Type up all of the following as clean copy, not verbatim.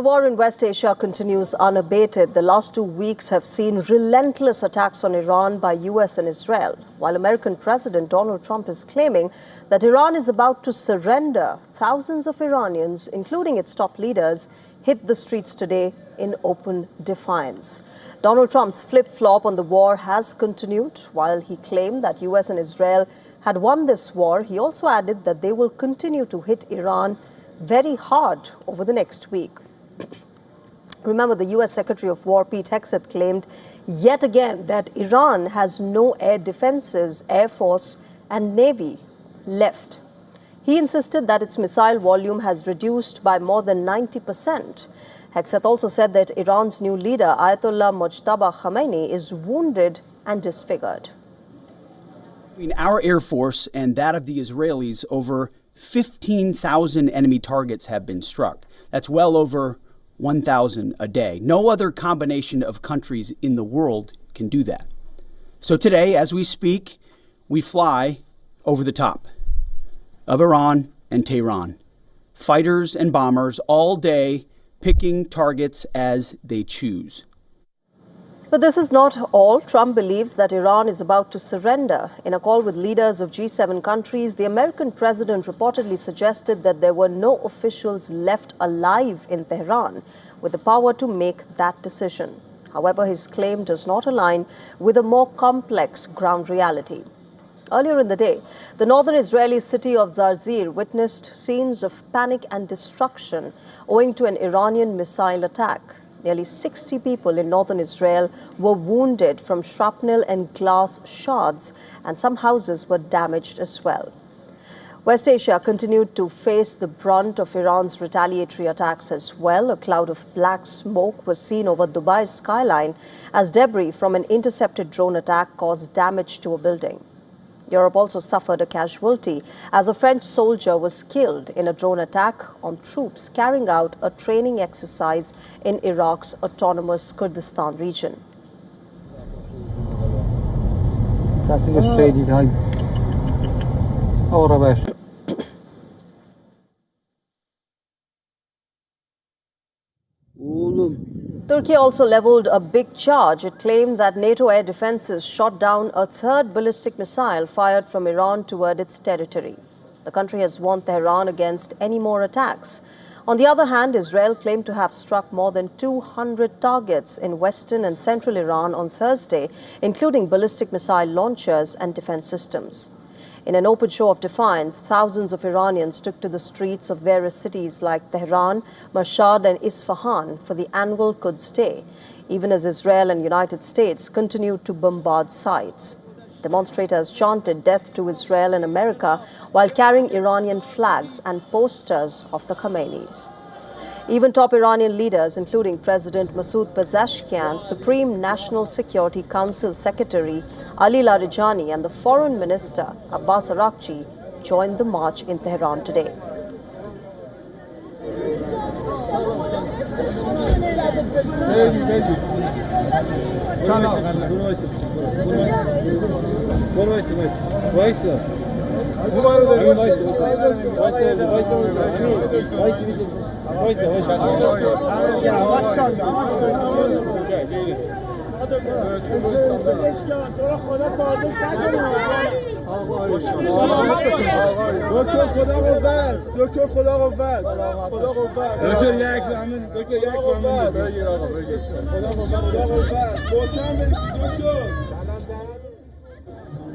Well, the war in West Asia continues unabated. The last 2 weeks have seen relentless attacks on Iran by U.S. and Israel, while American President Donald Trump is claiming that Iran is about to surrender. Thousands of Iranians, including its top leaders, hit the streets today in open defiance. Donald Trump's flip-flop on the war has continued. While he claimed that U.S. and Israel had won this war, he also added that they will continue to hit Iran very hard over the next week. Remember, the U.S. Secretary of War, Pete Hegseth, claimed yet again that Iran has no air defenses, air force, and navy left. He insisted that its missile volume has reduced by more than 90%. Hegseth also said that Iran's new leader, Ayatollah Mojtaba Khamenei, is wounded and disfigured. Between our Air Force and that of the Israelis, over 15,000 enemy targets have been struck. That's well over 1,000 a day. No other combination of countries in the world can do that. So today, as we speak, we fly over the top of Iran and Tehran. Fighters and bombers all day picking targets as they choose. But this is not all. Trump believes that Iran is about to surrender. In a call with leaders of G7 countries, the American president reportedly suggested that there were no officials left alive in Tehran with the power to make that decision. However, his claim does not align with a more complex ground reality. Earlier in the day, the northern Israeli city of Zarzir witnessed scenes of panic and destruction owing to an Iranian missile attack. Nearly 60 people in northern Israel were wounded from shrapnel and glass shards, and some houses were damaged as well. West Asia continued to face the brunt of Iran's retaliatory attacks as well. A cloud of black smoke was seen over Dubai's skyline as debris from an intercepted drone attack caused damage to a building. Europe also suffered a casualty as a French soldier was killed in a drone attack on troops carrying out a training exercise in Iraq's autonomous Kurdistan region. Turkey also leveled a big charge. It claimed that NATO air defenses shot down a third ballistic missile fired from Iran toward its territory. The country has warned Tehran against any more attacks. On the other hand, Israel claimed to have struck more than 200 targets in western and central Iran on Thursday, including ballistic missile launchers and defense systems. In an open show of defiance, thousands of Iranians took to the streets of various cities like Tehran, Mashhad, and Isfahan for the annual Quds Day, even as Israel and United States continued to bombard sites. Demonstrators chanted death to Israel and America while carrying Iranian flags and posters of the Khomeinis. Even top Iranian leaders, including President Masoud Pezeshkian, Supreme National Security Council Secretary Ali Larijani, and the Foreign Minister Abbas Araghchi, joined the march in Tehran today.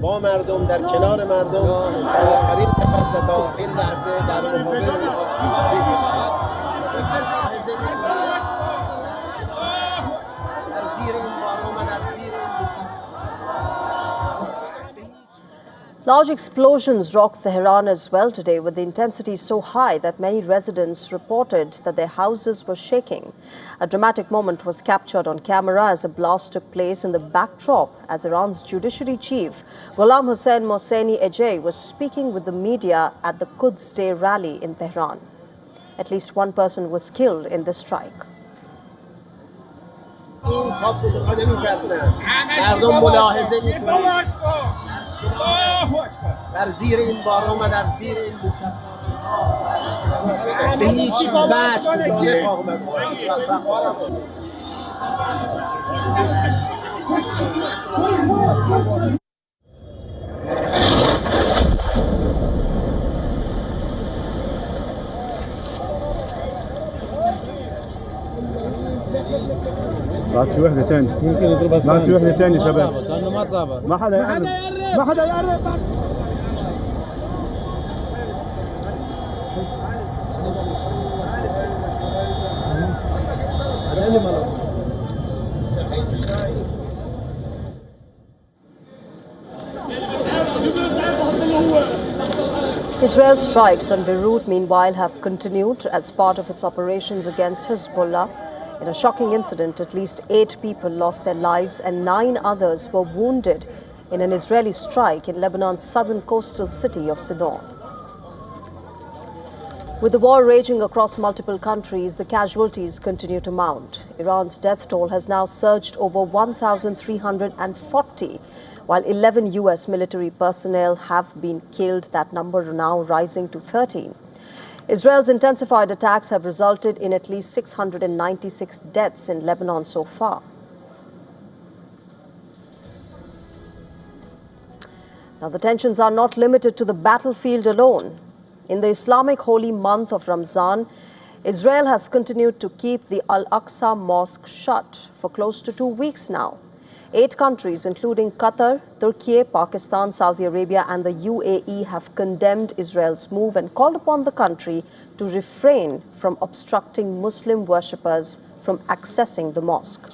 با مردم در کنار مردم تا آخرین نفس و تا آخرین لحظه در مقابل اونها بایستیم. در زیر این باران و در زیر Large explosions rocked Tehran as well today, with the intensity so high that many residents reported that their houses were shaking. A dramatic moment was captured on camera as a blast took place in the backdrop as Iran's judiciary chief, Gholam Hossein Mohseni Ejei, was speaking with the media at the Quds Day rally in Tehran. At least one person was killed in the strike. این تاپ دفاع نمی‌ترسن. مردم ملاحظه می‌کنن. در زیر این باران و در زیر این به هیچ وجه نخواهم بعد في وحدة تاني ممكن يضربها بعد في وحدة تانية شباب كأنه ما صابت ما حدا يقرب ما حدا يقرب بعد Israel's strikes on Beirut, meanwhile, have continued as part of its operations against Hezbollah. In a shocking incident, at least 8 people lost their lives and 9 others were wounded in an Israeli strike in Lebanon's southern coastal city of Sidon. With the war raging across multiple countries, the casualties continue to mount. Iran's death toll has now surged over 1,340, while 11 U.S. military personnel have been killed, that number now rising to 13. Israel's intensified attacks have resulted in at least 696 deaths in Lebanon so far. Now, the tensions are not limited to the battlefield alone. In the Islamic holy month of Ramzan, Israel has continued to keep the Al-Aqsa Mosque shut for close to 2 weeks now. 8 countries, including Qatar, Turkey, Pakistan, Saudi Arabia, and the UAE, have condemned Israel's move and called upon the country to refrain from obstructing Muslim worshippers from accessing the mosque.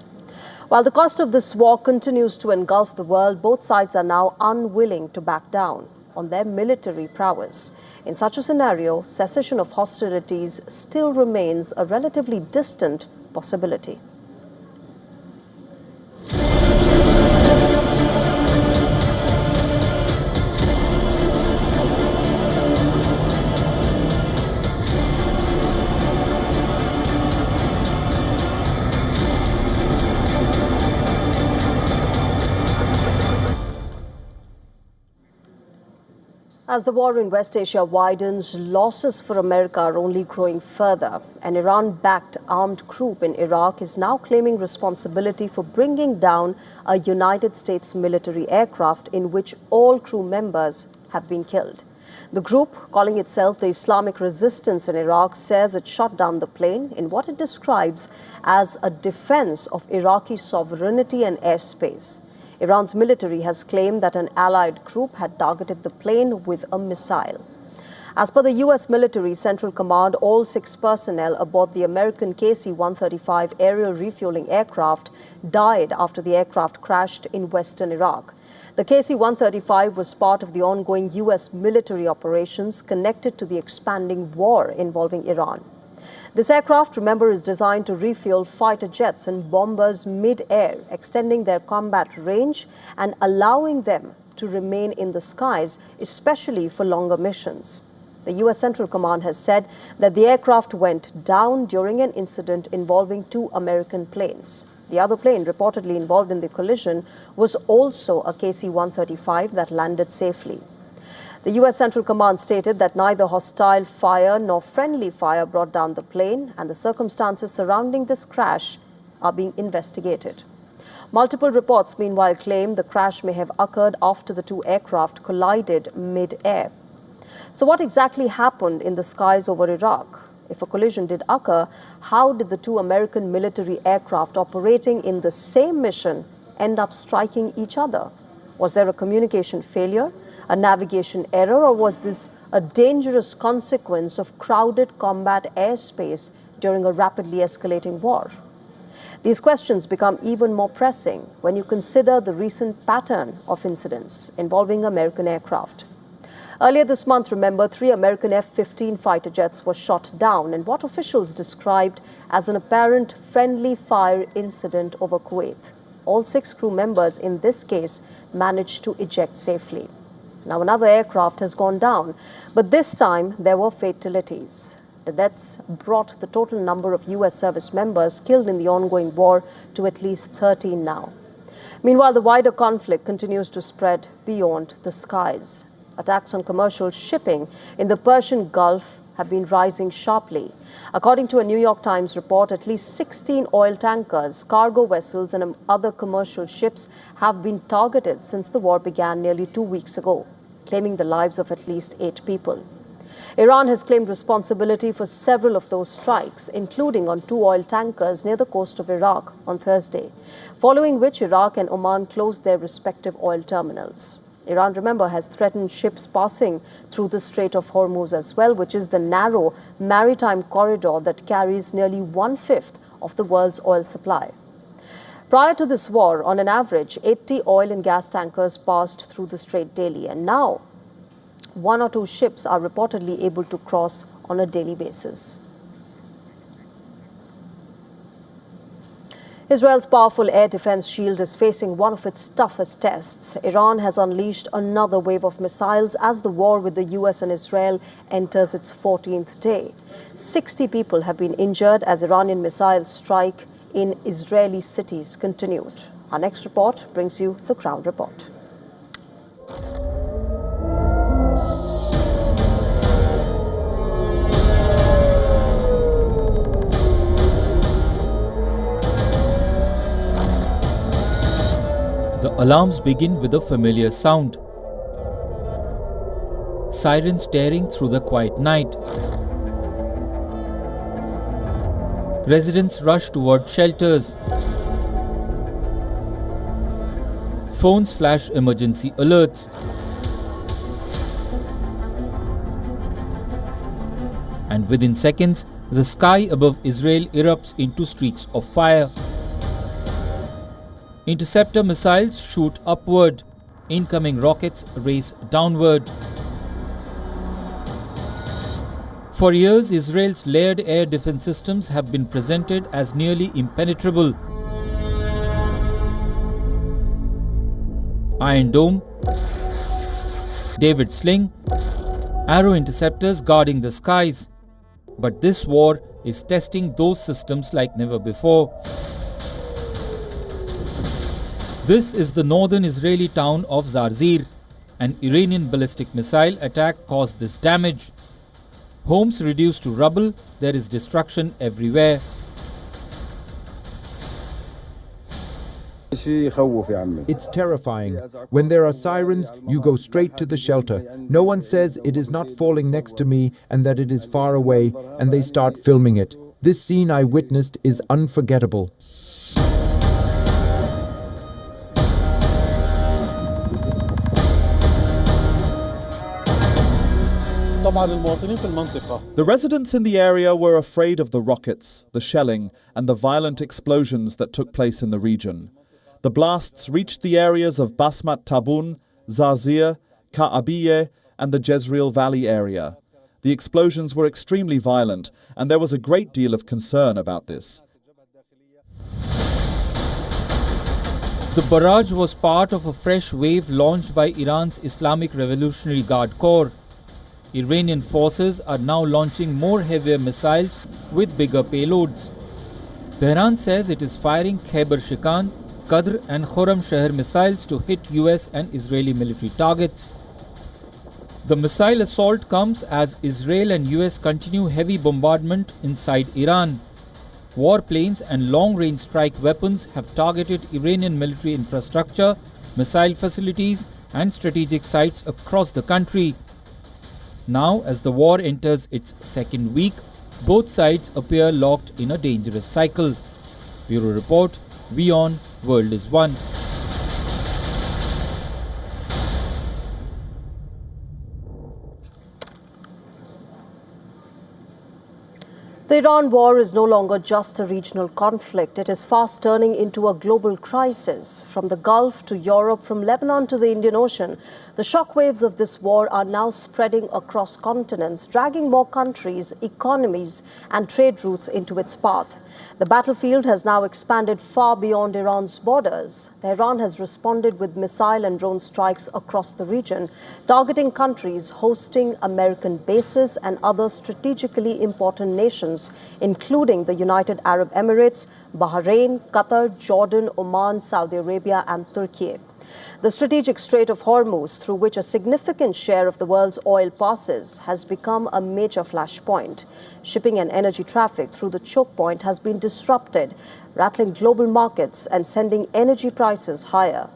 While the cost of this war continues to engulf the world, both sides are now unwilling to back down on their military prowess. In such a scenario, cessation of hostilities still remains a relatively distant possibility. As the war in West Asia widens, losses for America are only growing further. An Iran-backed armed group in Iraq is now claiming responsibility for bringing down a United States military aircraft in which all crew members have been killed. The group, calling itself the Islamic Resistance in Iraq, says it shot down the plane in what it describes as a defense of Iraqi sovereignty and airspace. Iran's military has claimed that an allied group had targeted the plane with a missile. As per the U.S. military Central Command, all 6 personnel aboard the American KC-135 aerial refueling aircraft died after the aircraft crashed in western Iraq. The KC-135 was part of the ongoing U.S. military operations connected to the expanding war involving Iran. This aircraft, remember, is designed to refuel fighter jets and bombers mid-air, extending their combat range and allowing them to remain in the skies, especially for longer missions. The U.S. Central Command has said that the aircraft went down during an incident involving 2 American planes. The other plane reportedly involved in the collision was also a KC-135 that landed safely. The U.S. Central Command stated that neither hostile fire nor friendly fire brought down the plane, and the circumstances surrounding this crash are being investigated. Multiple reports, meanwhile, claim the crash may have occurred after the 2 aircraft collided mid-air. So what exactly happened in the skies over Iraq? If a collision did occur, how did the 2 American military aircraft operating in the same mission end up striking each other? Was there a communication failure, a navigation error, or was this a dangerous consequence of crowded combat airspace during a rapidly escalating war? These questions become even more pressing when you consider the recent pattern of incidents involving American aircraft. Earlier this month, remember, 3 American F-15 fighter jets were shot down in what officials described as an apparent friendly fire incident over Kuwait. All 6 crew members in this case managed to eject safely. Now another aircraft has gone down, but this time there were fatalities. The deaths brought the total number of U.S. service members killed in the ongoing war to at least 13 now. Meanwhile, the wider conflict continues to spread beyond the skies. Attacks on commercial shipping in the Persian Gulf have been rising sharply. According to a New York Times report, at least 16 oil tankers, cargo vessels and other commercial ships have been targeted since the war began nearly 2 weeks ago, claiming the lives of at least 8 people. Iran has claimed responsibility for several of those strikes, including on 2 oil tankers near the coast of Iraq on Thursday, following which Iraq and Oman closed their respective oil terminals. Iran, remember, has threatened ships passing through the Strait of Hormuz as well, which is the narrow maritime corridor that carries nearly 1/5 of the world's oil supply. Prior to this war, on an average, 80 oil and gas tankers passed through the strait daily, and now 1 or 2 ships are reportedly able to cross on a daily basis. Israel's powerful air defense shield is facing one of its toughest tests. Iran has unleashed another wave of missiles as the war with the U.S. and Israel enters its 14th day. 60 people have been injured as Iranian missiles strike in Israeli cities continued. Our next report brings you the ground report. The alarms begin with a familiar sound. Sirens tearing through the quiet night. Residents rush toward shelters. Phones flash emergency alerts. And within seconds, the sky above Israel erupts into streaks of fire. Interceptor missiles shoot upward. Incoming rockets race downward. For years, Israel's layered air defense systems have been presented as nearly impenetrable. Iron Dome, David Sling, Arrow interceptors guarding the skies. But this war is testing those systems like never before. This is the northern Israeli town of Zarzir. An Iranian ballistic missile attack caused this damage. Homes reduced to rubble, there is destruction everywhere. It's terrifying. When there are sirens, you go straight to the shelter. No one says it is not falling next to me and that it is far away, and they start filming it. This scene I witnessed is unforgettable. The residents in the area were afraid of the rockets, the shelling, and the violent explosions that took place in the region. The blasts reached the areas of Basmat Tabun, Zarzir, Ka'abiyeh, and the Jezreel Valley area. The explosions were extremely violent, and there was a great deal of concern about this. The barrage was part of a fresh wave launched by Iran's Islamic Revolutionary Guard Corps. Iranian forces are now launching more heavier missiles with bigger payloads. Tehran says it is firing Khyber Shikan, Qadr and Khorramshahr missiles to hit US and Israeli military targets. The missile assault comes as Israel and US continue heavy bombardment inside Iran. Warplanes and long-range strike weapons have targeted Iranian military infrastructure, missile facilities and strategic sites across the country. Now, as the war enters its second week, both sides appear locked in a dangerous cycle. Bureau Report, WION World is One. The Iran war is no longer just a regional conflict. It is fast turning into a global crisis. From the Gulf to Europe, from Lebanon to the Indian Ocean, the shockwaves of this war are now spreading across continents, dragging more countries, economies, and trade routes into its path. The battlefield has now expanded far beyond Iran's borders. Tehran has responded with missile and drone strikes across the region, targeting countries hosting American bases and other strategically important nations, including the United Arab Emirates, Bahrain, Qatar, Jordan, Oman, Saudi Arabia, and Turkey. The strategic Strait of Hormuz, through which a significant share of the world's oil passes, has become a major flashpoint. Shipping and energy traffic through the choke point has been disrupted, rattling global markets and sending energy prices higher.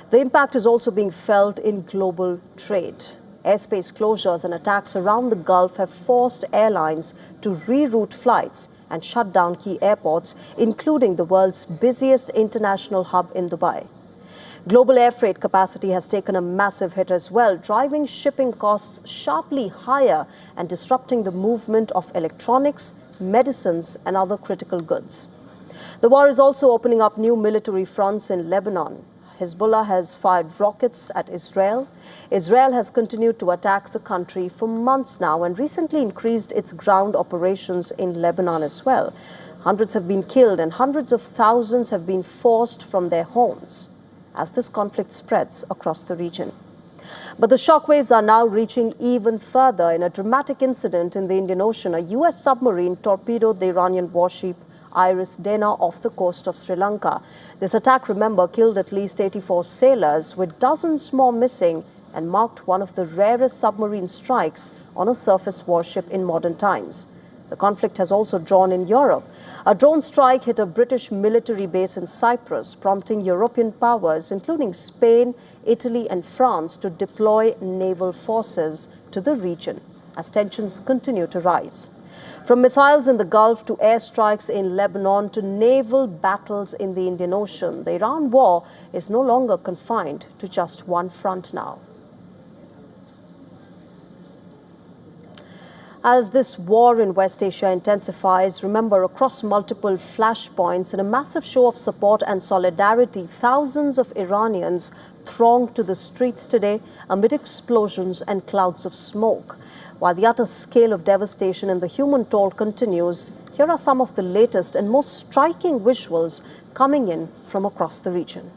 The impact is also being felt in global trade. Airspace closures and attacks around the Gulf have forced airlines to reroute flights and shut down key airports, including the world's busiest international hub in Dubai. Global air freight capacity has taken a massive hit as well, driving shipping costs sharply higher and disrupting the movement of electronics, medicines, and other critical goods. The war is also opening up new military fronts in Lebanon. Hezbollah has fired rockets at Israel. Israel has continued to attack the country for months now and recently increased its ground operations in Lebanon as well. Hundreds have been killed and hundreds of thousands have been forced from their homes as this conflict spreads across the region. But the shockwaves are now reaching even further. In a dramatic incident in the Indian Ocean, a U.S. submarine torpedoed the Iranian warship Iris Dana off the coast of Sri Lanka. This attack, remember, killed at least 84 sailors, with dozens more missing, and marked one of the rarest submarine strikes on a surface warship in modern times. The conflict has also drawn in Europe. A drone strike hit a British military base in Cyprus, prompting European powers, including Spain, Italy, and France, to deploy naval forces to the region as tensions continue to rise. From missiles in the Gulf to airstrikes in Lebanon to naval battles in the Indian Ocean, the Iran war is no longer confined to just one front now. As this war in West Asia intensifies, remember, across multiple flashpoints, in a massive show of support and solidarity, thousands of Iranians thronged to the streets today amid explosions and clouds of smoke. While the utter scale of devastation and the human toll continues, here are some of the latest and most striking visuals coming in from across the region.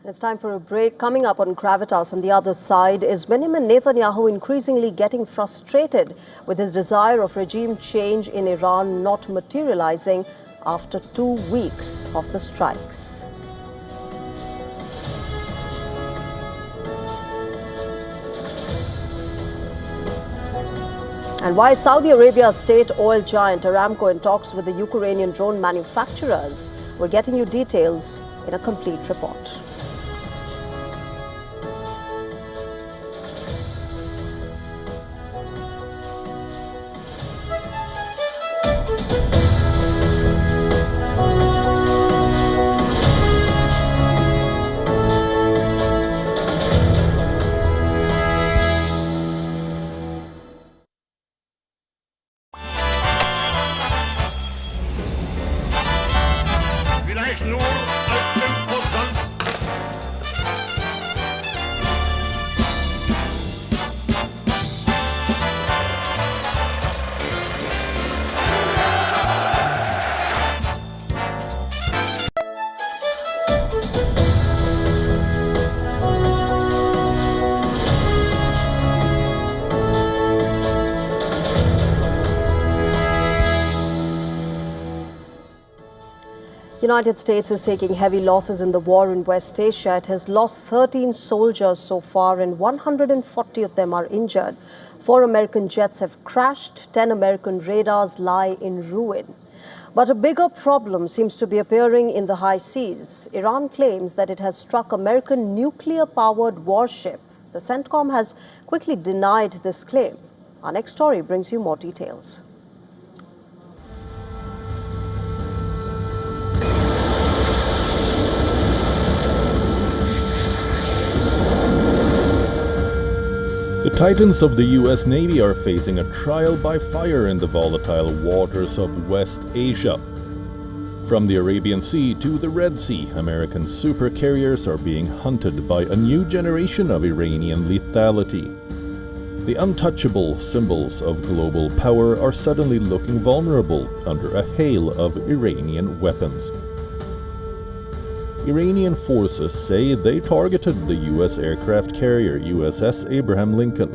It's time for a break. Coming up on Gravitas on the other side, is Benjamin Netanyahu increasingly getting frustrated with his desire of regime change in Iran not materializing after 2 weeks of the strikes? And why Saudi Arabia's state oil giant Aramco in talks with the Ukrainian drone manufacturers? We're getting you details in a complete report. United States is taking heavy losses in the war in West Asia. It has lost 13 soldiers so far and 140 of them are injured. 4 American jets have crashed, 10 American radars lie in ruin. But a bigger problem seems to be appearing in the high seas. Iran claims that it has struck American nuclear-powered warship. The CENTCOM has quickly denied this claim. Our next story brings you more details. The titans of the U.S. Navy are facing a trial by fire in the volatile waters of West Asia. From the Arabian Sea to the Red Sea, American supercarriers are being hunted by a new generation of Iranian lethality. The untouchable symbols of global power are suddenly looking vulnerable under a hail of Iranian weapons. Iranian forces say they targeted the U.S. aircraft carrier USS Abraham Lincoln.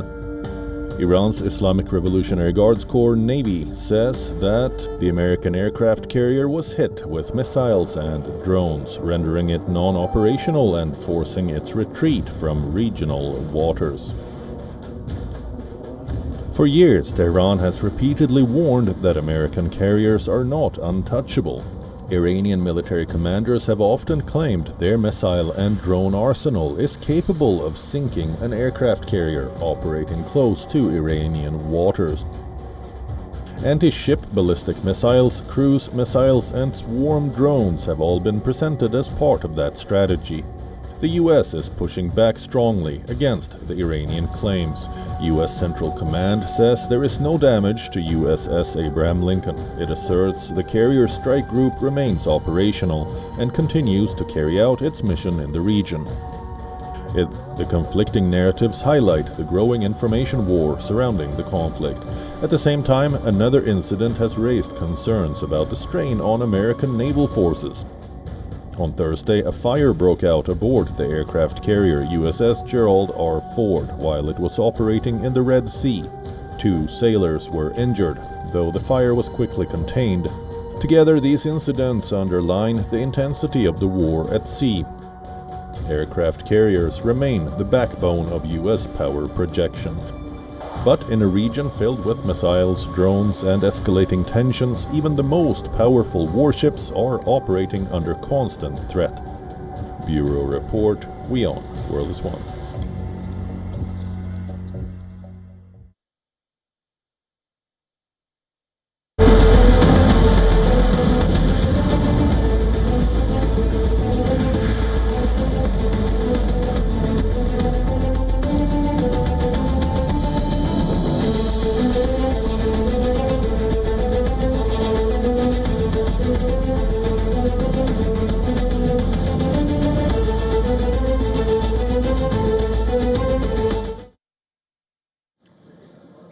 Iran's Islamic Revolutionary Guards Corps Navy says that the American aircraft carrier was hit with missiles and drones, rendering it non-operational and forcing its retreat from regional waters. For years, Tehran has repeatedly warned that American carriers are not untouchable. Iranian military commanders have often claimed their missile and drone arsenal is capable of sinking an aircraft carrier operating close to Iranian waters. Anti-ship ballistic missiles, cruise missiles, and swarm drones have all been presented as part of that strategy. The U.S. is pushing back strongly against the Iranian claims. U.S. Central Command says there is no damage to USS Abraham Lincoln. It asserts the carrier strike group remains operational and continues to carry out its mission in the region. The conflicting narratives highlight the growing information war surrounding the conflict. At the same time, another incident has raised concerns about the strain on American naval forces. On Thursday, a fire broke out aboard the aircraft carrier USS Gerald R. Ford while it was operating in the Red Sea. 2 sailors were injured, though the fire was quickly contained. Together, these incidents underline the intensity of the war at sea. Aircraft carriers remain the backbone of U.S. power projection. But in a region filled with missiles, drones, and escalating tensions, even the most powerful warships are operating under constant threat. Bureau Report, WION, World is One.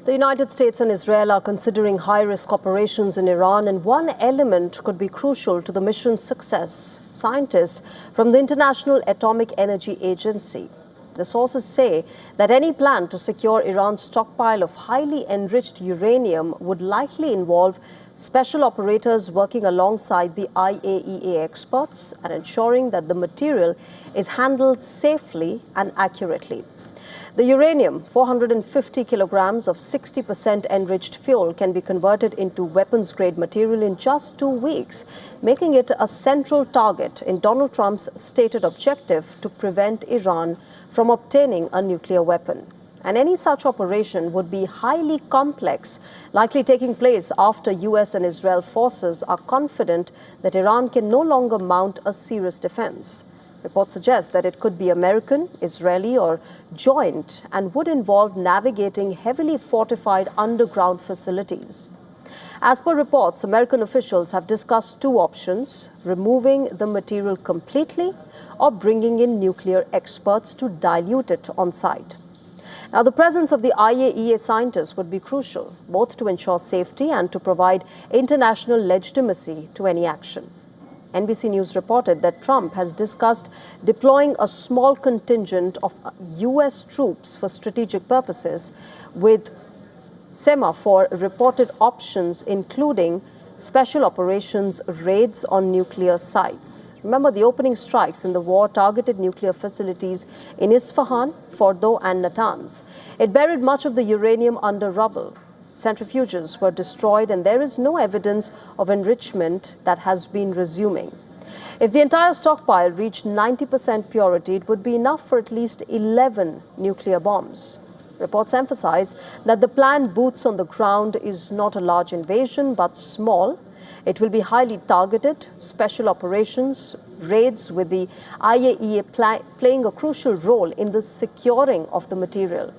The United States and Israel are considering high-risk operations in Iran, and one element could be crucial to the mission's success. Scientists from the International Atomic Energy Agency. The sources say that any plan to secure Iran's stockpile of highly enriched uranium would likely involve special operators working alongside the IAEA experts and ensuring that the material is handled safely and accurately. The uranium, 450 kilograms of 60% enriched fuel, can be converted into weapons-grade material in just 2 weeks, making it a central target in Donald Trump's stated objective to prevent Iran from obtaining a nuclear weapon. And any such operation would be highly complex, likely taking place after U.S. and Israel forces are confident that Iran can no longer mount a serious defense. Reports suggest that it could be American, Israeli, or joint, and would involve navigating heavily fortified underground facilities. As per reports, American officials have discussed 2 options: removing the material completely or bringing in nuclear experts to dilute it on site. Now, the presence of the IAEA scientists would be crucial, both to ensure safety and to provide international legitimacy to any action. NBC News reported that Trump has discussed deploying a small contingent of U.S. troops for strategic purposes, with semaphore reported options including special operations raids on nuclear sites. Remember, the opening strikes in the war targeted nuclear facilities in Isfahan, Fordo, and Natanz. It buried much of the uranium under rubble. Centrifuges were destroyed, and there is no evidence of enrichment that has been resuming. If the entire stockpile reached 90% purity, it would be enough for at least 11 nuclear bombs. Reports emphasize that the planned boots on the ground is not a large invasion, but small. It will be highly targeted, special operations, raids, with the IAEA playing a crucial role in the securing of the material.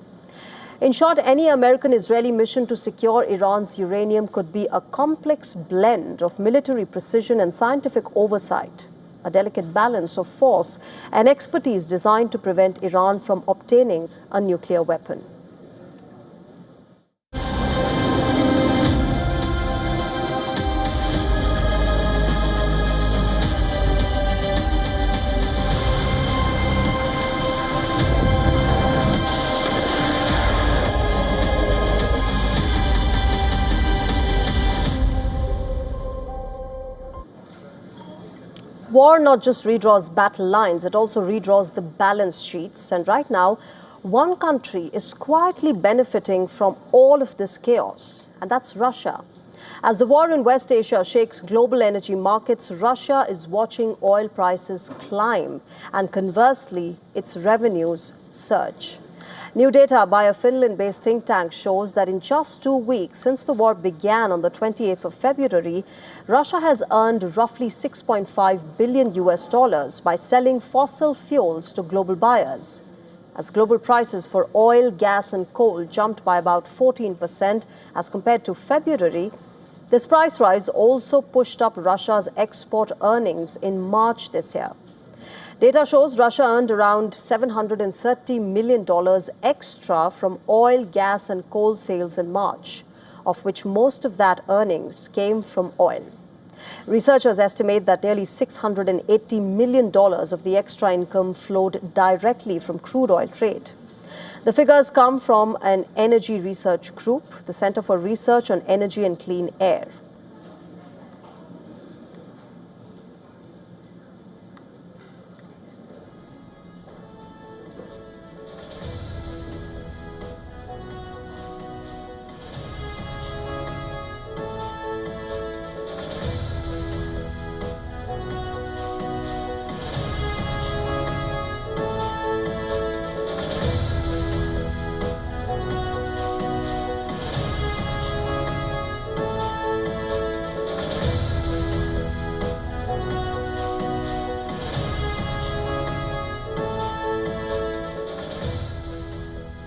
In short, any American-Israeli mission to secure Iran's uranium could be a complex blend of military precision and scientific oversight, a delicate balance of force and expertise designed to prevent Iran from obtaining a nuclear weapon. War not just redraws battle lines, it also redraws the balance sheets. And right now, one country is quietly benefiting from all of this chaos, and that's Russia. As the war in West Asia shakes global energy markets, Russia is watching oil prices climb, and conversely, its revenues surge. New data by a Finland-based think tank shows that in just 2 weeks since the war began on the 28th of February, Russia has earned roughly $6.5 billion by selling fossil fuels to global buyers. As global prices for oil, gas and coal jumped by about 14% as compared to February, this price rise also pushed up Russia's export earnings in March this year. Data shows Russia earned around $730 million extra from oil, gas and coal sales in March, of which most of that earnings came from oil. Researchers estimate that nearly $680 million of the extra income flowed directly from crude oil trade. The figures come from an energy research group, the Center for Research on Energy and Clean Air.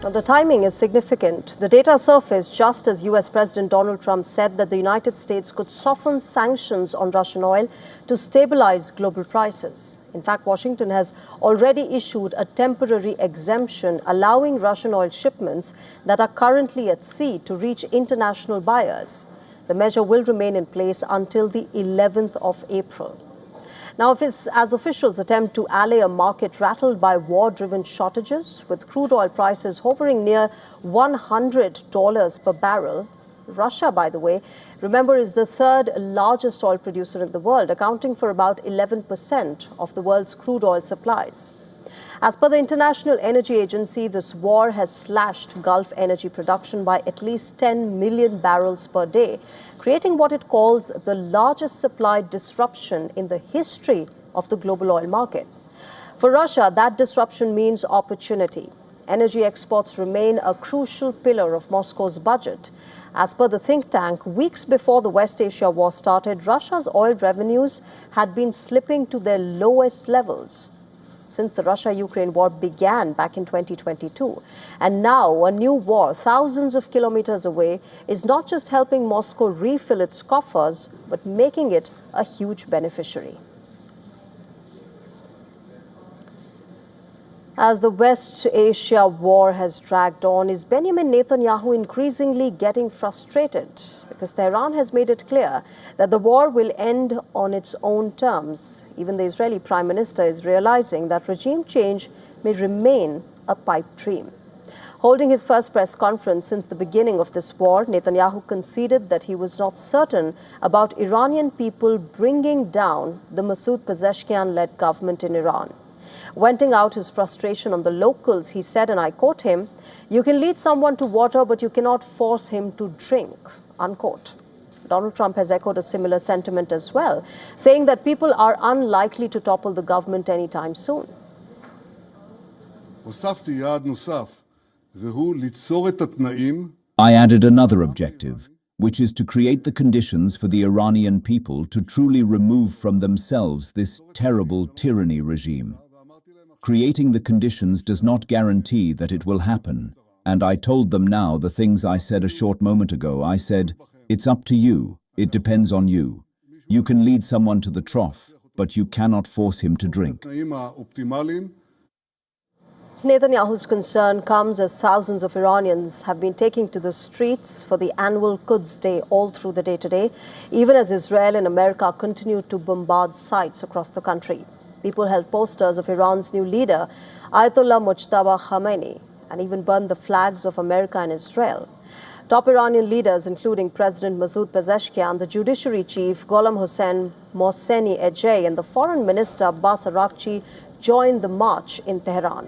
The timing is significant. The data surfaced just as U.S. President Donald Trump said that the United States could soften sanctions on Russian oil to stabilize global prices. In fact, Washington has already issued a temporary exemption allowing Russian oil shipments that are currently at sea to reach international buyers. The measure will remain in place until the 11th of April. Now, as officials attempt to allay a market rattled by war-driven shortages, with crude oil prices hovering near $100 per barrel, Russia, by the way, remember, is the third largest oil producer in the world, accounting for about 11% of the world's crude oil supplies. As per the International Energy Agency, this war has slashed Gulf energy production by at least 10 million barrels per day, creating what it calls the largest supply disruption in the history of the global oil market. For Russia, that disruption means opportunity. Energy exports remain a crucial pillar of Moscow's budget. As per the think tank, weeks before the West Asia war started, Russia's oil revenues had been slipping to their lowest levels since the Russia-Ukraine war began back in 2022. And now a new war thousands of kilometers away is not just helping Moscow refill its coffers, but making it a huge beneficiary. As the West Asia war has dragged on, is Benjamin Netanyahu increasingly getting frustrated? Because Tehran has made it clear that the war will end on its own terms. Even the Israeli Prime Minister is realizing that regime change may remain a pipe dream. Holding his first press conference since the beginning of this war, Netanyahu conceded that he was not certain about Iranian people bringing down the Masoud Pezeshkian-led government in Iran. Venting out his frustration on the locals, he said, and I quote him, "You can lead someone to water, but you cannot force him to drink," unquote. Donald Trump has echoed a similar sentiment as well, saying that people are unlikely to topple the government anytime soon. I added another objective, which is to create the conditions for the Iranian people to truly remove from themselves this terrible tyranny regime. Creating the conditions does not guarantee that it will happen, And I told them now the things I said a short moment ago. I said, it's up to you. It depends on you. You can lead someone to the trough, but you cannot force him to drink. Netanyahu's concern comes as thousands of Iranians have been taking to the streets for the annual Quds Day all through the day today, even as Israel and America continue to bombard sites across the country. People held posters of Iran's new leader, Ayatollah Mojtaba Khamenei, and even burned the flags of America and Israel. Top Iranian leaders, including President Masoud Pezeshkian, the Judiciary Chief Gholam Hossein Mohseni Ejei, and the Foreign Minister Abbas Araghchi, joined the march in Tehran.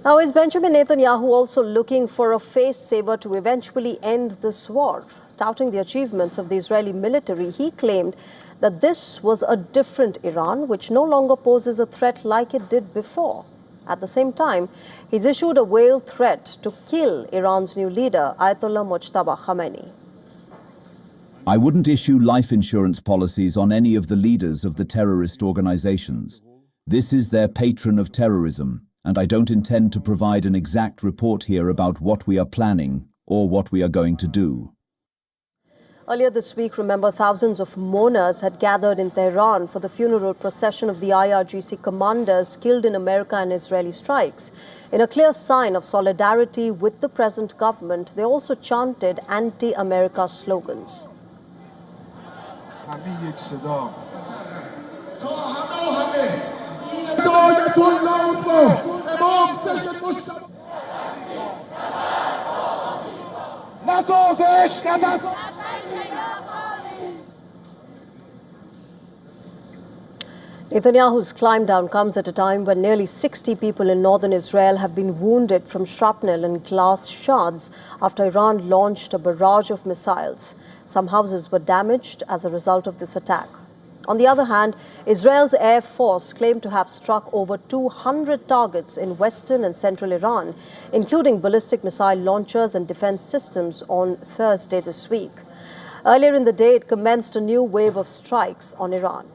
Now, is Benjamin Netanyahu also looking for a face-saver to eventually end this war? Touting the achievements of the Israeli military, he claimed that this was a different Iran, which no longer poses a threat like it did before. At the same time, he's issued a veiled threat to kill Iran's new leader, Ayatollah Mojtaba Khamenei. I wouldn't issue life insurance policies on any of the leaders of the terrorist organizations. This is their patron of terrorism, and I don't intend to provide an exact report here about what we are planning or what we are going to do. Earlier this week, remember, thousands of mourners had gathered in Tehran for the funeral procession of the IRGC commanders killed in America and Israeli strikes. In a clear sign of solidarity with the present government, they also chanted anti-America slogans. Netanyahu's climb down comes at a time when nearly 60 people in northern Israel have been wounded from shrapnel and glass shards after Iran launched a barrage of missiles. Some houses were damaged as a result of this attack. On the other hand, Israel's Air Force claimed to have struck over 200 targets in western and central Iran, including ballistic missile launchers and defense systems on Thursday this week. Earlier in the day, it commenced a new wave of strikes on Iran.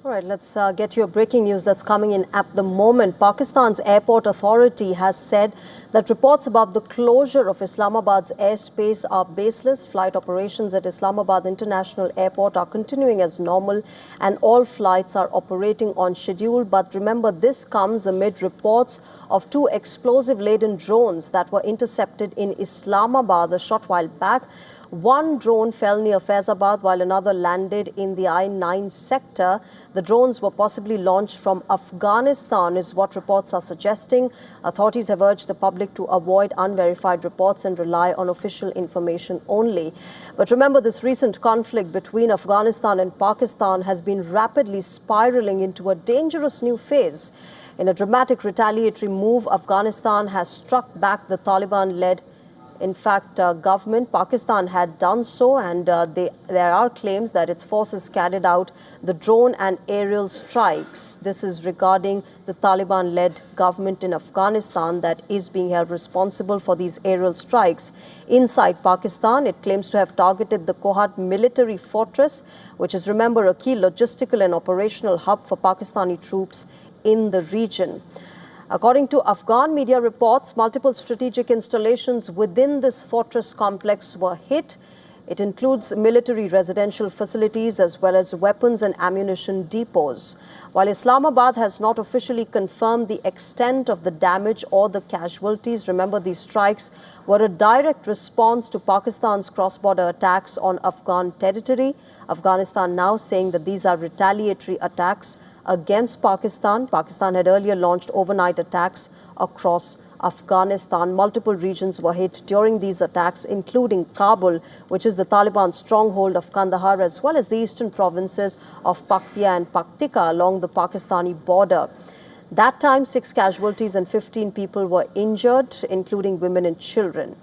All right, let's get you a breaking news that's coming in at the moment. Pakistan's airport authority has said that reports about the closure of Islamabad's airspace are baseless. Flight operations at Islamabad International Airport are continuing as normal and all flights are operating on schedule. But remember, this comes amid reports of 2 explosive-laden drones that were intercepted in Islamabad a short while back. One drone fell near Faizabad while another landed in the I-9 sector. The drones were possibly launched from Afghanistan, is what reports are suggesting. Authorities have urged the public to avoid unverified reports and rely on official information only. But remember, this recent conflict between Afghanistan and Pakistan has been rapidly spiraling into a dangerous new phase. In a dramatic retaliatory move, Afghanistan has struck back the Taliban-led government. Pakistan had done so, and there are claims that its forces carried out the drone and aerial strikes. This is regarding the Taliban-led government in Afghanistan that is being held responsible for these aerial strikes. Inside Pakistan, it claims to have targeted the Kohat military fortress, which is, remember, a key logistical and operational hub for Pakistani troops in the region. According to Afghan media reports, multiple strategic installations within this fortress complex were hit. It includes military residential facilities as well as weapons and ammunition depots. While Islamabad has not officially confirmed the extent of the damage or the casualties, remember these strikes were a direct response to Pakistan's cross-border attacks on Afghan territory. Afghanistan now saying that these are retaliatory attacks against Pakistan. Pakistan had earlier launched overnight attacks across Afghanistan. Multiple regions were hit during these attacks, including Kabul, which is the Taliban stronghold of Kandahar, as well as the eastern provinces of Paktia and Paktika along the Pakistani border. That time, 6 casualties and 15 people were injured, including women and children.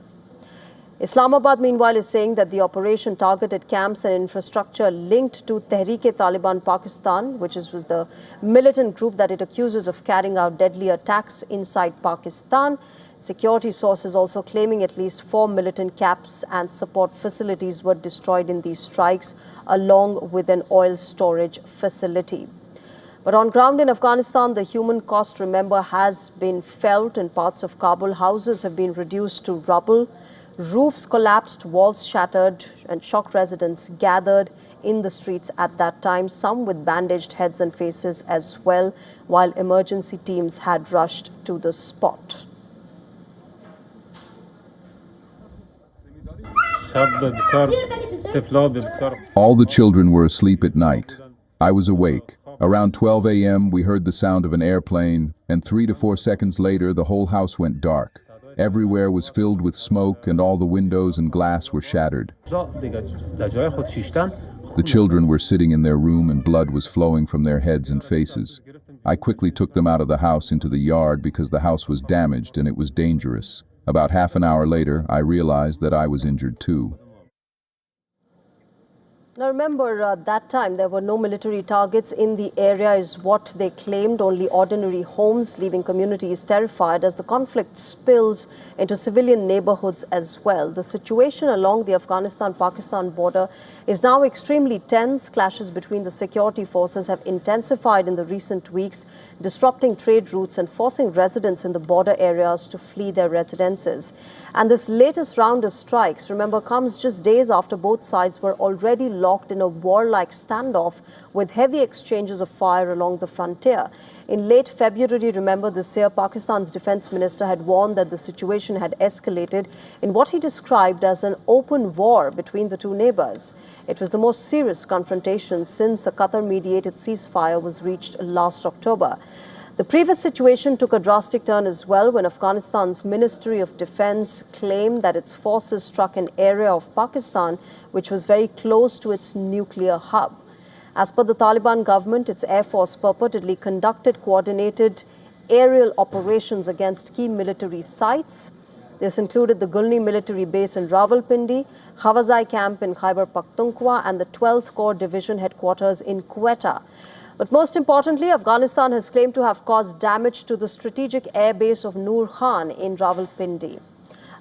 Islamabad, meanwhile, is saying that the operation targeted camps and infrastructure linked to Tehreek-e-Taliban Pakistan, which was the militant group that it accuses of carrying out deadly attacks inside Pakistan. Security sources also claiming at least 4 militant camps and support facilities were destroyed in these strikes, along with an oil storage facility. But on ground in Afghanistan, the human cost, remember, has been felt. In parts of Kabul, houses have been reduced to rubble. Roofs collapsed, walls shattered, and shocked residents gathered in the streets at that time, some with bandaged heads and faces as well, while emergency teams had rushed to the spot. All the children were asleep at night. I was awake. Around 12 a.m., we heard the sound of an airplane, and 3 to 4 seconds later, the whole house went dark. Everywhere was filled with smoke, and all the windows and glass were shattered. The children were sitting in their room, and blood was flowing from their heads and faces. I quickly took them out of the house into the yard because the house was damaged and it was dangerous. About half an hour later, I realized that I was injured too. Now remember, that time there were no military targets in the area is what they claimed, only ordinary homes, leaving communities terrified as the conflict spills into civilian neighborhoods as well. The situation along the Afghanistan-Pakistan border is now extremely tense. Clashes between the security forces have intensified in the recent weeks, disrupting trade routes and forcing residents in the border areas to flee their residences. And this latest round of strikes, remember, comes just days after both sides were already locked in a warlike standoff with heavy exchanges of fire along the frontier. In late February, remember, this year, Pakistan's defense minister had warned that the situation had escalated in what he described as an open war between the two neighbors. It was the most serious confrontation since a Qatar-mediated ceasefire was reached last October. The previous situation took a drastic turn as well when Afghanistan's Ministry of Defense claimed that its forces struck an area of Pakistan which was very close to its nuclear hub. As per the Taliban government, its air force purportedly conducted coordinated aerial operations against key military sites. This included the Gulni military base in Rawalpindi, Khawazai camp in Khyber Pakhtunkhwa, and the 12th Corps Division headquarters in Quetta. But most importantly, Afghanistan has claimed to have caused damage to the strategic air base of Noor Khan in Rawalpindi.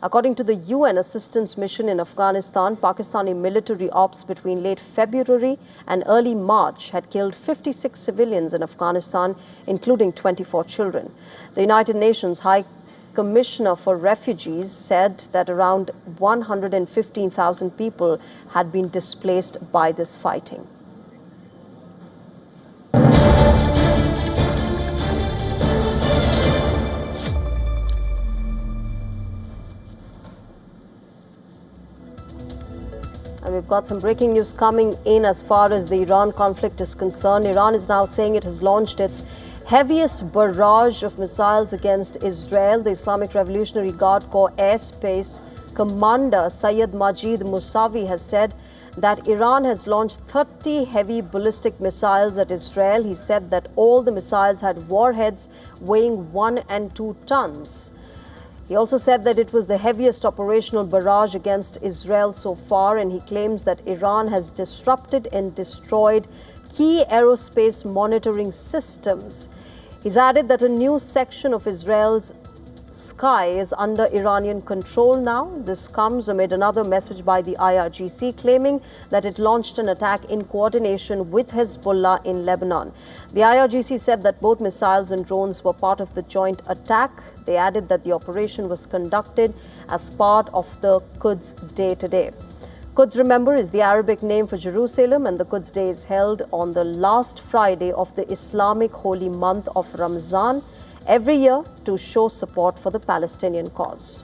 According to the UN assistance mission in Afghanistan, Pakistani military ops between late February and early March had killed 56 civilians in Afghanistan, including 24 children. The United Nations High Commissioner for Refugees said that around 115,000 people had been displaced by this fighting. And we've got some breaking news coming in as far as the Iran conflict is concerned. Iran is now saying it has launched its heaviest barrage of missiles against Israel. The Islamic Revolutionary Guard Corps Airspace Commander Sayyid Majid Musavi has said that Iran has launched 30 heavy ballistic missiles at Israel. He said that all the missiles had warheads weighing 1 and 2 tons. He also said that it was the heaviest operational barrage against Israel so far, and he claims that Iran has disrupted and destroyed key aerospace monitoring systems. He's added that a new section of Israel's sky is under Iranian control now. This comes amid another message by the IRGC claiming that it launched an attack in coordination with Hezbollah in Lebanon. The IRGC said that both missiles and drones were part of the joint attack. They added that the operation was conducted as part of the Quds Day today. Quds, remember, is the Arabic name for Jerusalem, and the Quds Day is held on the last Friday of the Islamic holy month of Ramzan every year to show support for the Palestinian cause.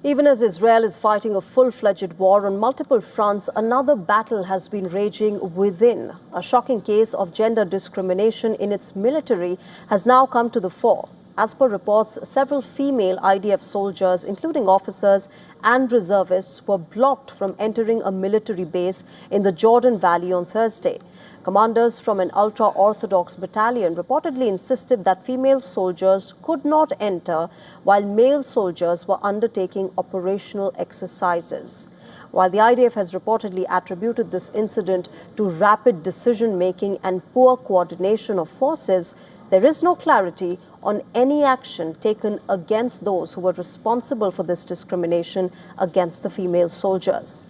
Even as Israel is fighting a full-fledged war on multiple fronts, another battle has been raging within. A shocking case of gender discrimination in its military has now come to the fore. As per reports, several female IDF soldiers, including officers and reservists, were blocked from entering a military base in the Jordan Valley on Thursday. Commanders from an ultra-Orthodox battalion reportedly insisted that female soldiers could not enter while male soldiers were undertaking operational exercises. While the IDF has reportedly attributed this incident to rapid decision-making and poor coordination of forces, there is no clarity on any action taken against those who were responsible for this discrimination against the female soldiers.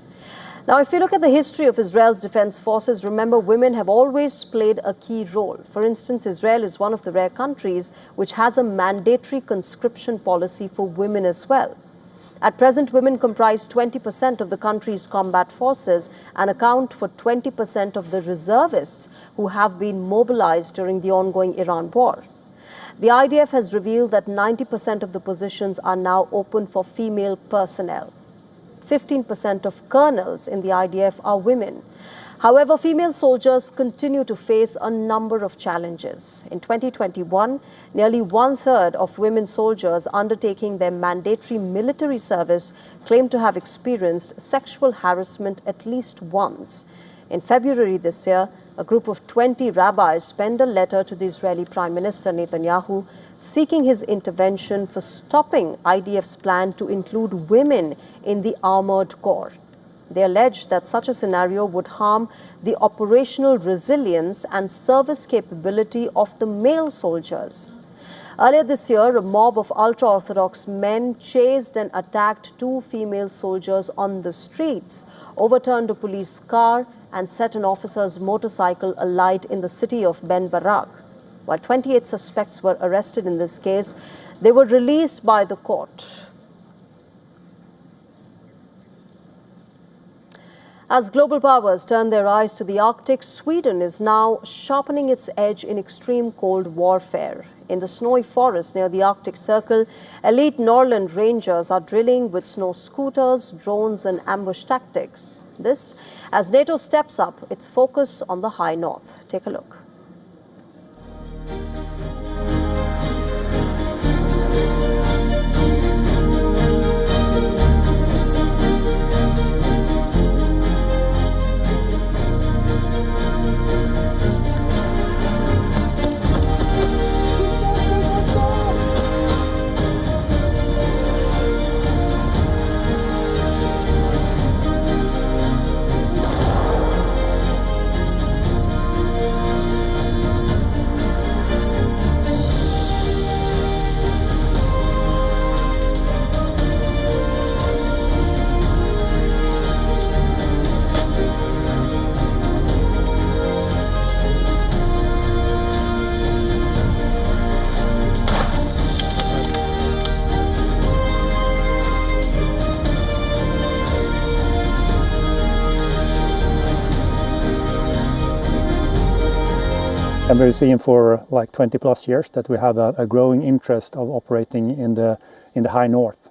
Now, if you look at the history of Israel's defense forces, remember, women have always played a key role. For instance, Israel is one of the rare countries which has a mandatory conscription policy for women as well. At present, women comprise 20% of the country's combat forces and account for 20% of the reservists who have been mobilized during the ongoing Iran war. The IDF has revealed that 90% of the positions are now open for female personnel. 15% of colonels in the IDF are women. However, female soldiers continue to face a number of challenges. In 2021, nearly one-third of women soldiers undertaking their mandatory military service claimed to have experienced sexual harassment at least once. In February this year, a group of 20 rabbis penned a letter to the Israeli Prime Minister Netanyahu seeking his intervention for stopping IDF's plan to include women in the armored corps. They allege that such a scenario would harm the operational resilience and service capability of the male soldiers. Earlier this year, a mob of ultra-Orthodox men chased and attacked two female soldiers on the streets, overturned a police car, and set an officer's motorcycle alight in the city of Ben Barak. While 28 suspects were arrested in this case, they were released by the court. As global powers turn their eyes to the Arctic, Sweden is now sharpening its edge in extreme cold warfare. In the snowy forest near the Arctic Circle, elite Norrland Rangers are drilling with snow scooters, drones, and ambush tactics. This as NATO steps up its focus on the high north. Take a look. And we've seen for like 20 plus years that we have a growing interest of operating in the high north.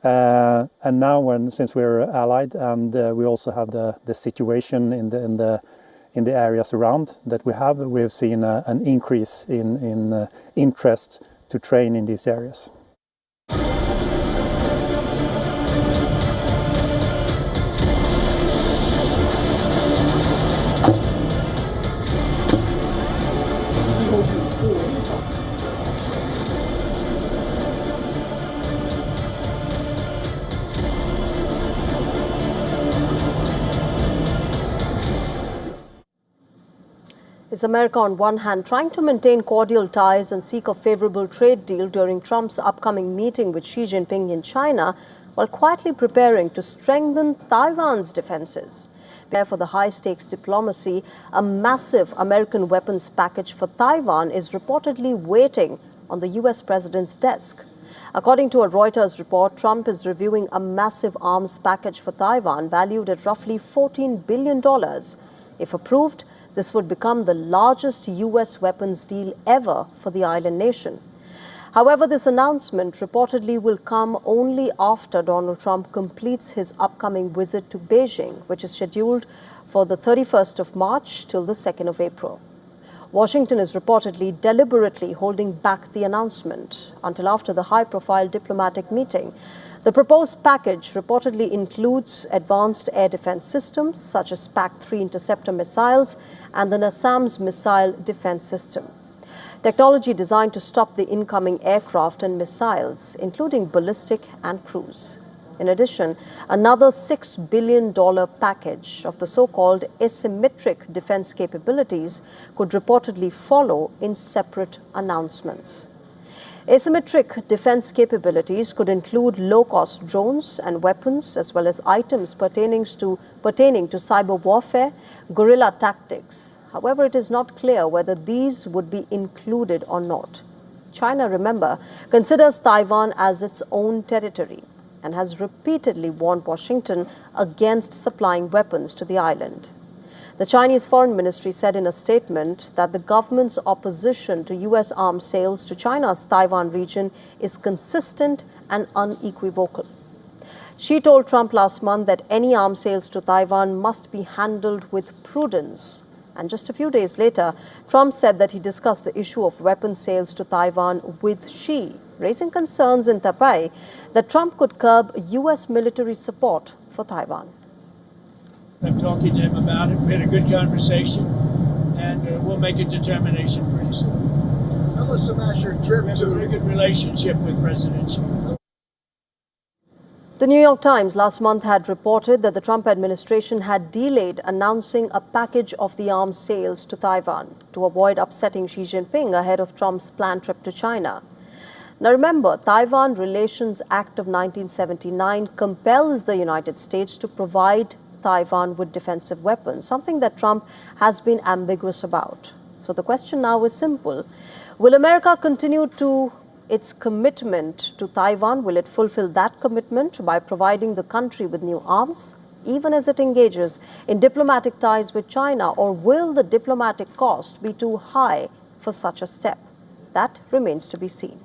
And now, since we're allied and we also have the situation in the areas around that we've seen an increase in interest to train in these areas. Is America on one hand trying to maintain cordial ties and seek a favorable trade deal during Trump's upcoming meeting with Xi Jinping in China, while quietly preparing to strengthen Taiwan's defenses? For the high-stakes diplomacy, a massive American weapons package for Taiwan is reportedly waiting on the U.S. president's desk. According to a Reuters report, Trump is reviewing a massive arms package for Taiwan valued at roughly $14 billion. If approved, this would become the largest U.S. weapons deal ever for the island nation. However, this announcement reportedly will come only after Donald Trump completes his upcoming visit to Beijing, which is scheduled for the 31st of March till the 2nd of April. Washington is reportedly deliberately holding back the announcement until after the high-profile diplomatic meeting. The proposed package reportedly includes advanced air defense systems such as PAC-3 interceptor missiles and the NASAMS missile defense system. Technology designed to stop the incoming aircraft and missiles, including ballistic and cruise. In addition, another $6 billion package of the so-called asymmetric defense capabilities could reportedly follow in separate announcements. Asymmetric defense capabilities could include low-cost drones and weapons, as well as items pertaining to cyber warfare, guerrilla tactics. However, it is not clear whether these would be included or not. China, remember, considers Taiwan as its own territory and has repeatedly warned Washington against supplying weapons to the island. The Chinese Foreign Ministry said in a statement that the government's opposition to U.S. arms sales to China's Taiwan region is consistent and unequivocal. Xi told Trump last month that any arms sales to Taiwan must be handled with prudence. And just a few days later, Trump said that he discussed the issue of weapons sales to Taiwan with Xi, raising concerns in Taipei that Trump could curb U.S. military support for Taiwan. I'm talking to him about it. We had a good conversation, and we'll make a determination pretty soon. Tell us about your trip We have a very good relationship with President Xi. The New York Times last month had reported that the Trump administration had delayed announcing a package of the arms sales to Taiwan to avoid upsetting Xi Jinping ahead of Trump's planned trip to China. Now remember, Taiwan Relations Act of 1979 compels the United States to provide Taiwan with defensive weapons, something that Trump has been ambiguous about. So the question now is simple. Will America continue to its commitment to Taiwan? Will it fulfill that commitment by providing the country with new arms, even as it engages in diplomatic ties with China? Or will the diplomatic cost be too high for such a step? That remains to be seen.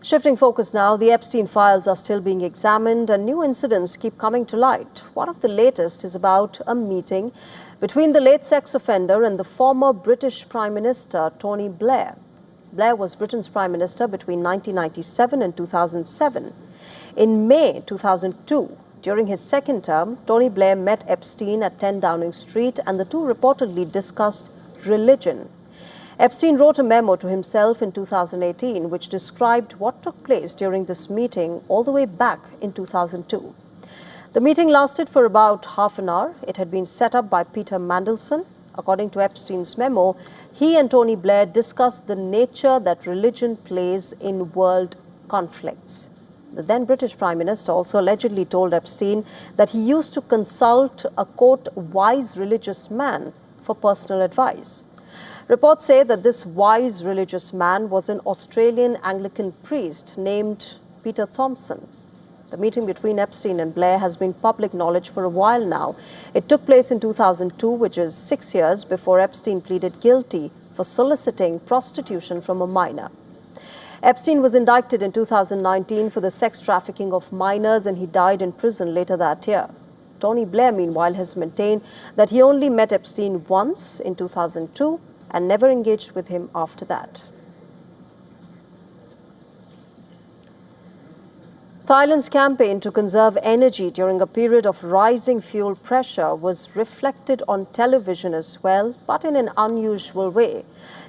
Shifting focus now, the Epstein files are still being examined and new incidents keep coming to light. One of the latest is about a meeting between the late sex offender and the former British Prime Minister, Tony Blair. Blair was Britain's Prime Minister between 1997 and 2007. In May 2002, during his second term, Tony Blair met Epstein at 10 Downing Street and the two reportedly discussed religion. Epstein wrote a memo to himself in 2018 which described what took place during this meeting all the way back in 2002. The meeting lasted for about half an hour. It had been set up by Peter Mandelson. According to Epstein's memo, he and Tony Blair discussed the nature that religion plays in world conflicts. The then British Prime Minister also allegedly told Epstein that he used to consult a, quote, wise religious man for personal advice. Reports say that this wise religious man was an Australian Anglican priest named Peter Thompson. The meeting between Epstein and Blair has been public knowledge for a while now. It took place in 2002, which is 6 years before Epstein pleaded guilty for soliciting prostitution from a minor. Epstein was indicted in 2019 for the sex trafficking of minors and he died in prison later that year. Tony Blair, meanwhile, has maintained that he only met Epstein once in 2002 and never engaged with him after that. Thailand's campaign to conserve energy during a period of rising fuel pressure was reflected on television as well, but in an unusual way.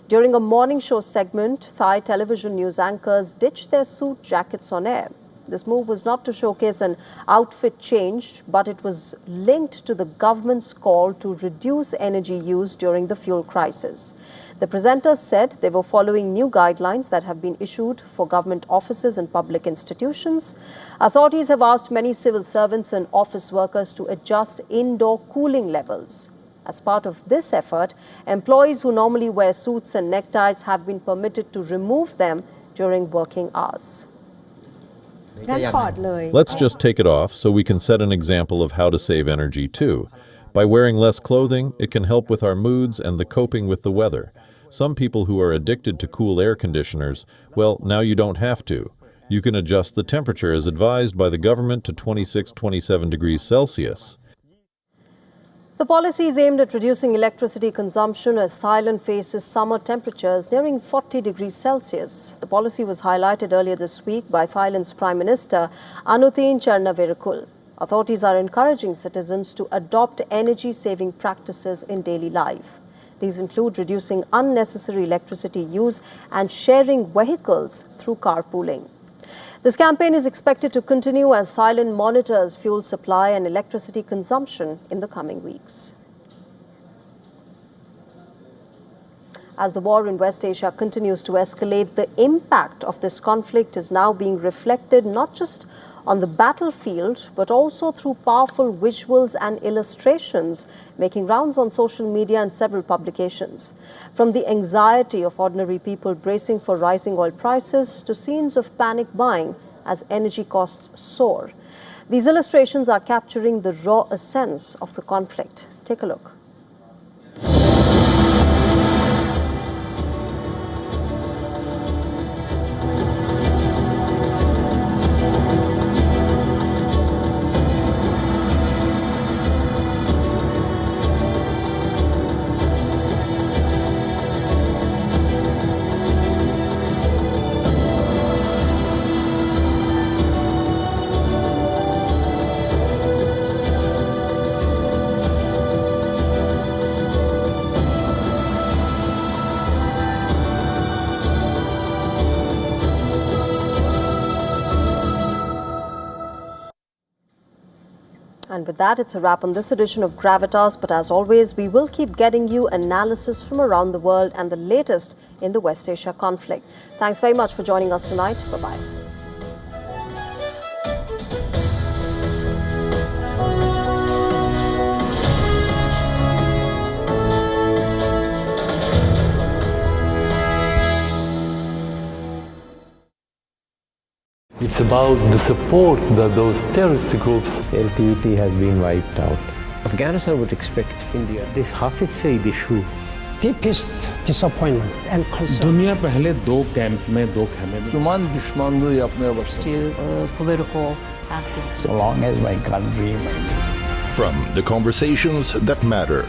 During a morning show segment, Thai television news anchors ditched their suit jackets on air. This move was not to showcase an outfit change, but it was linked to the government's call to reduce energy use during the fuel crisis. The presenters said they were following new guidelines that have been issued for government offices and public institutions. Authorities have asked many civil servants and office workers to adjust indoor cooling levels. As part of this effort, employees who normally wear suits and neckties have been permitted to remove them during working hours. Let's just take it off so we can set an example of how to save energy too. By wearing less clothing, it can help with our moods and the coping with the weather. Some people who are addicted to cool air conditioners, well, now you don't have to. You can adjust the temperature as advised by the government to 26-27 degrees Celsius. The policy is aimed at reducing electricity consumption as Thailand faces summer temperatures nearing 40 degrees Celsius. The policy was highlighted earlier this week by Thailand's Prime Minister Anutin Charnvirakul. Authorities are encouraging citizens to adopt energy-saving practices in daily life. These include reducing unnecessary electricity use and sharing vehicles through carpooling. This campaign is expected to continue as Thailand monitors fuel supply and electricity consumption in the coming weeks. As the war in West Asia continues to escalate, the impact of this conflict is now being reflected not just on the battlefield, but also through powerful visuals and illustrations making rounds on social media and several publications. From the anxiety of ordinary people bracing for rising oil prices to scenes of panic buying as energy costs soar. These illustrations are capturing the raw essence of the conflict. Take a look. And with that, it's a wrap on this edition of Gravitas. But as always, we will keep getting you analysis from around the world and the latest in the West Asia conflict. Thanks very much for joining us tonight. Bye-bye. It's about the support that those terrorist groups. LTT has been wiped out. Afghanistan would expect India. This Hafiz Saeed issue. Deepest disappointment and concern. दुनिया पहले दो camp में दो खेमे में. Duman düşman do yapmaya başladı. To political activists. So long as my country. From the conversations that mattered.